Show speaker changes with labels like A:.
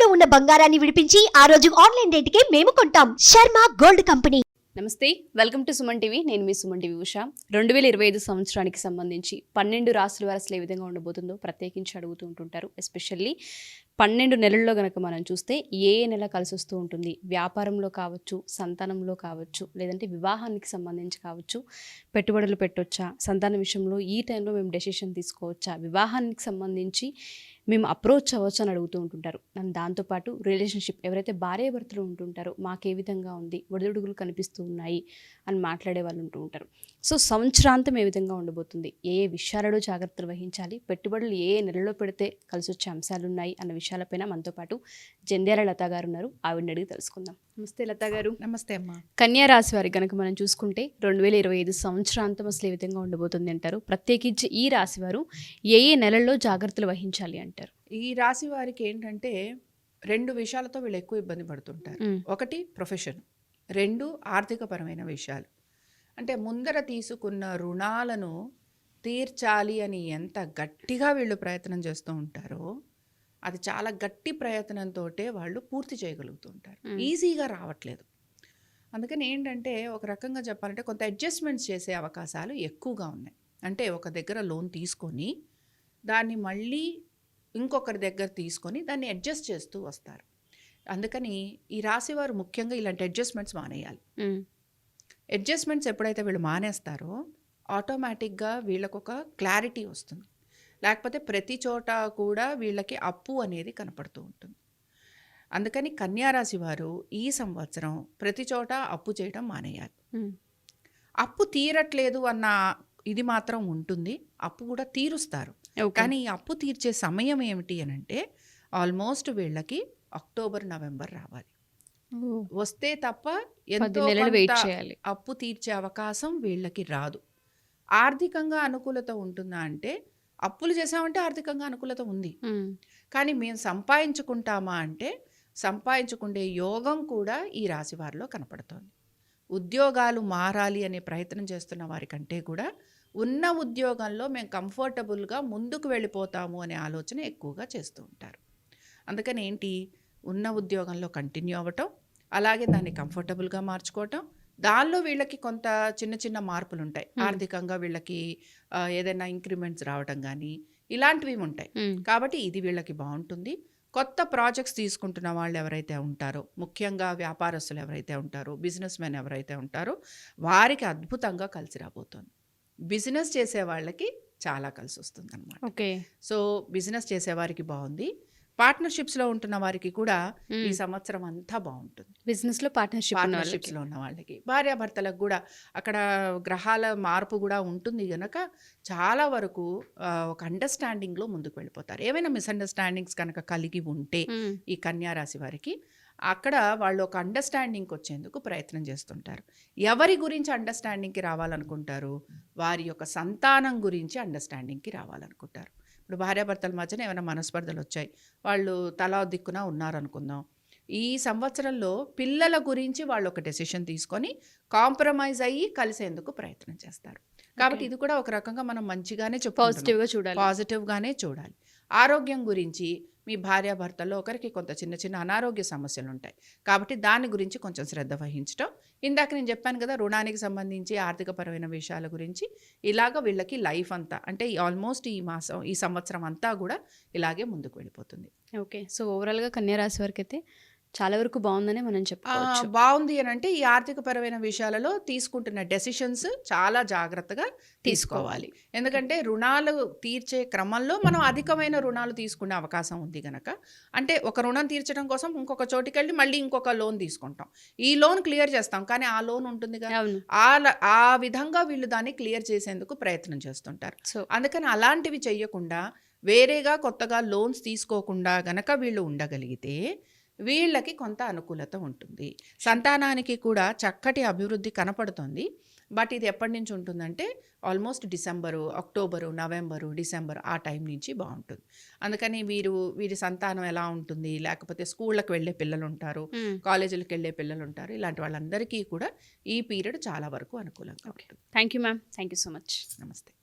A: ఇంట్లో ఉన్న బంగారాన్ని విడిపించి ఆ రోజు ఆన్లైన్ రేటుకే మేము కొంటాం. Sharma gold company.
B: నమస్తే, వెల్కమ్ టు సుమన్ టీవీ. నేను మీ సుమన్ టీవీ ఉషా. 2025 సంవత్సరానికి సంబంధించి 12 రాశుల వారు అసలు ఏ విధంగా ఉండబోతుందో ప్రత్యేకించి అడుగుతూ ఉంటుంటారు. ఎస్పెషల్లీ 12 నెలల్లో కనుక మనం చూస్తే ఏ నెల కలిసి వస్తూ ఉంటుంది, వ్యాపారంలో కావచ్చు, సంతానంలో కావచ్చు, లేదంటే వివాహానికి సంబంధించి కావచ్చు, పెట్టుబడులు పెట్టొచ్చా, సంతానం విషయంలో ఈ టైంలో మేము డెసిషన్ తీసుకోవచ్చా, వివాహానికి సంబంధించి మేము అప్రోచ్ అవ్వచ్చు అని అడుగుతూ ఉంటుంటారు. అండ్ దాంతోపాటు రిలేషన్షిప్ ఎవరైతే భార్యాభర్తలు ఉంటుంటారో మాకు ఏ విధంగా ఉంది, ఒడిదుడుగులు కనిపిస్తూ ఉన్నాయి అని మాట్లాడే వాళ్ళు ఉంటూ ఉంటారు. సో సంవత్సరాంతం ఏ విధంగా ఉండబోతుంది, ఏ విషయాలలో జాగ్రత్తలు వహించాలి, పెట్టుబడులు ఏ నెలలో పెడితే కలిసి వచ్చే అంశాలు ఉన్నాయి అన్న విషయాలపైన మనతో పాటు జంధ్యాల లత గారు ఉన్నారు. ఆవిడని అడిగి తెలుసుకుందాం. నమస్తే లత గారు.
C: నమస్తే అమ్మా.
B: కన్యా రాశి వారికి కనుక మనం చూసుకుంటే 2025 సంవత్సరాంతం అసలు ఏ విధంగా ఉండబోతుంది అంటారు? ప్రత్యేకించి ఈ రాశి వారు ఏ నెలల్లో జాగ్రత్తలు వహించాలి అంటారు?
C: ఈ రాశి వారికి ఏంటంటే 2 విషయాలతో వీళ్ళు ఎక్కువ ఇబ్బంది పడుతుంటారు. ఒకటి ప్రొఫెషన్, 2 ఆర్థికపరమైన విషయాలు. అంటే ముందర తీసుకున్న రుణాలను తీర్చాలి అని ఎంత గట్టిగా వీళ్ళు ప్రయత్నం చేస్తూ ఉంటారో అది చాలా గట్టి ప్రయత్నంతో వాళ్ళు పూర్తి చేయగలుగుతుంటారు. ఈజీగా రావట్లేదు. అందుకని ఏంటంటే ఒక రకంగా చెప్పాలంటే కొంత అడ్జస్ట్మెంట్స్ చేసే అవకాశాలు ఎక్కువగా ఉన్నాయి. అంటే ఒక దగ్గర లోన్ తీసుకొని దాన్ని మళ్ళీ ఇంకొకరి దగ్గర తీసుకొని దాన్ని అడ్జస్ట్ చేస్తూ వస్తారు. అందుకని ఈ రాశివారు ముఖ్యంగా ఇలాంటి అడ్జస్ట్మెంట్స్ మానేయాలి. అడ్జస్ట్మెంట్స్ ఎప్పుడైతే వీళ్ళు మానేస్తారో ఆటోమేటిక్గా వీళ్ళకు ఒక క్లారిటీ వస్తుంది. లేకపోతే ప్రతి చోట కూడా వీళ్ళకి అప్పు అనేది కనపడుతూ ఉంటుంది. అందుకని కన్యారాశి వారు ఈ సంవత్సరం ప్రతి చోట అప్పు చేయడం మానేయాలి. అప్పు తీరట్లేదు అన్న ఇది మాత్రం ఉంటుంది, అప్పు కూడా తీరుస్తారు. కానీ ఈ అప్పు తీర్చే సమయం ఏమిటి అని అంటే ఆల్మోస్ట్ వీళ్ళకి అక్టోబర్ నవంబర్ రావాలి. వస్తే తప్ప ఎంతో అప్పు తీర్చే అవకాశం వీళ్ళకి రాదు. ఆర్థికంగా అనుకూలత ఉంటుందా అంటే అప్పులు చేసామంటే ఆర్థికంగా అనుకూలత ఉంది, కానీ మేము సంపాదించుకుంటామా అంటే సంపాదించుకునే యోగం కూడా ఈ రాశి వారిలో కనపడుతోంది. ఉద్యోగాలు మారాలి అనే ప్రయత్నం చేస్తున్న వారికంటే కూడా ఉన్న ఉద్యోగంలో మేము కంఫర్టబుల్గా ముందుకు వెళ్ళిపోతాము అనే ఆలోచన ఎక్కువగా చేస్తూ ఉంటారు. అందుకని ఏంటి, ఉన్న ఉద్యోగంలో కంటిన్యూ అవ్వటం, అలాగే దాన్ని కంఫర్టబుల్గా మార్చుకోవటం, దానిలో వీళ్ళకి కొంత చిన్న చిన్న మార్పులు ఉంటాయి. ఆర్థికంగా వీళ్ళకి ఏదైనా ఇంక్రిమెంట్స్ రావడం కానీ ఇలాంటివి ఉంటాయి. కాబట్టి ఇది వీళ్ళకి బాగుంటుంది. కొత్త ప్రాజెక్ట్స్ తీసుకుంటున్న వాళ్ళు ఎవరైతే ఉంటారో, ముఖ్యంగా వ్యాపారస్తులు ఎవరైతే ఉంటారో, బిజినెస్ మెన్ ఎవరైతే ఉంటారో వారికి అద్భుతంగా కలిసి రాబోతుంది. బిజినెస్ చేసే వాళ్ళకి చాలా కలిసి వస్తుంది అన్నమాట.
B: ఓకే,
C: సో బిజినెస్ చేసేవారికి బాగుంది. పార్ట్నర్షిప్స్లో ఉంటున్న వారికి కూడా ఈ సంవత్సరం అంతా బాగుంటుంది.
B: బిజినెస్లో పార్ట్నర్షిప్స్లో
C: ఉన్న వాళ్ళకి, భార్యాభర్తలకు కూడా అక్కడ గ్రహాల మార్పు కూడా ఉంటుంది కనుక చాలా వరకు ఒక అండర్స్టాండింగ్లో ముందుకు వెళ్ళిపోతారు. ఏమైనా మిస్అండర్స్టాండింగ్స్ కనుక కలిగి ఉంటే ఈ కన్యారాశి వారికి అక్కడ వాళ్ళు ఒక అండర్స్టాండింగ్కి వచ్చేందుకు ప్రయత్నం చేస్తుంటారు. ఎవరి గురించి అండర్స్టాండింగ్కి రావాలనుకుంటారు? వారి యొక్క సంతానం గురించి అండర్స్టాండింగ్కి రావాలనుకుంటారు. ఇప్పుడు భార్యాభర్తల మధ్యన ఏమైనా మనస్పర్ధలు వచ్చాయి, వాళ్ళు తలా దిక్కున ఉన్నారనుకుందాం. ఈ సంవత్సరంలో పిల్లల గురించి వాళ్ళు ఒక డెసిషన్ తీసుకొని కాంప్రమైజ్ అయ్యి కలిసేందుకు ప్రయత్నం చేస్తారు. కాబట్టి ఇది కూడా ఒక రకంగా మనం మంచిగానే పాజిటివ్గానే చూడాలి. ఆరోగ్యం గురించి మీ భార్యాభర్తల్లో ఒకరికి కొంత చిన్న చిన్న అనారోగ్య సమస్యలు ఉంటాయి, కాబట్టి దాని గురించి కొంచెం శ్రద్ధ వహించడం. ఇందాక నేను చెప్పాను కదా, రుణానికి సంబంధించి ఆర్థికపరమైన విషయాల గురించి ఇలాగ వీళ్ళకి లైఫ్ అంతా అంటే ఆల్మోస్ట్ ఈ సంవత్సరం అంతా కూడా ఇలాగే ముందుకు వెళ్ళిపోతుంది.
B: ఓకే, సో ఓవరాల్గా కన్యారాశి వారికి అయితే చాలా వరకు బాగుందని మనం చెప్పుకోవచ్చు.
C: బాగుంది అని అంటే ఈ ఆర్థికపరమైన విషయాలలో తీసుకుంటున్న డెసిషన్స్ చాలా జాగ్రత్తగా తీసుకోవాలి. ఎందుకంటే రుణాలు తీర్చే క్రమంలో మనం అధికమైన రుణాలు తీసుకునే అవకాశం ఉంది కనుక, అంటే ఒక రుణం తీర్చడం కోసం ఇంకొక చోటికి వెళ్ళి మళ్ళీ ఇంకొక లోన్ తీసుకుంటాం. ఈ లోన్ క్లియర్ చేస్తాం, కానీ ఆ లోన్ ఉంటుంది కదా, ఆ విధంగా వీళ్ళు దాన్ని క్లియర్ చేసేందుకు ప్రయత్నం చేస్తుంటారు. అందుకని అలాంటివి చెయ్యకుండా వేరేగా కొత్తగా లోన్స్ తీసుకోకుండా గనక వీళ్ళు ఉండగలిగితే వీళ్ళకి కొంత అనుకూలత ఉంటుంది. సంతానానికి కూడా చక్కటి అభివృద్ధి కనపడుతుంది. బట్ ఇది ఎప్పటి నుంచి ఉంటుందంటే almost December, October, November, December ఆ టైం నుంచి బాగుంటుంది. అందుకని వీరి సంతానం ఎలా ఉంటుంది, లేకపోతే స్కూళ్ళకి వెళ్ళే పిల్లలు ఉంటారు, కాలేజీలకు వెళ్ళే పిల్లలు ఉంటారు, ఇలాంటి వాళ్ళందరికీ కూడా ఈ పీరియడ్ చాలా వరకు అనుకూలంగా ఉంటుంది.
B: Thank you ma'am, thank you so much.
C: నమస్తే.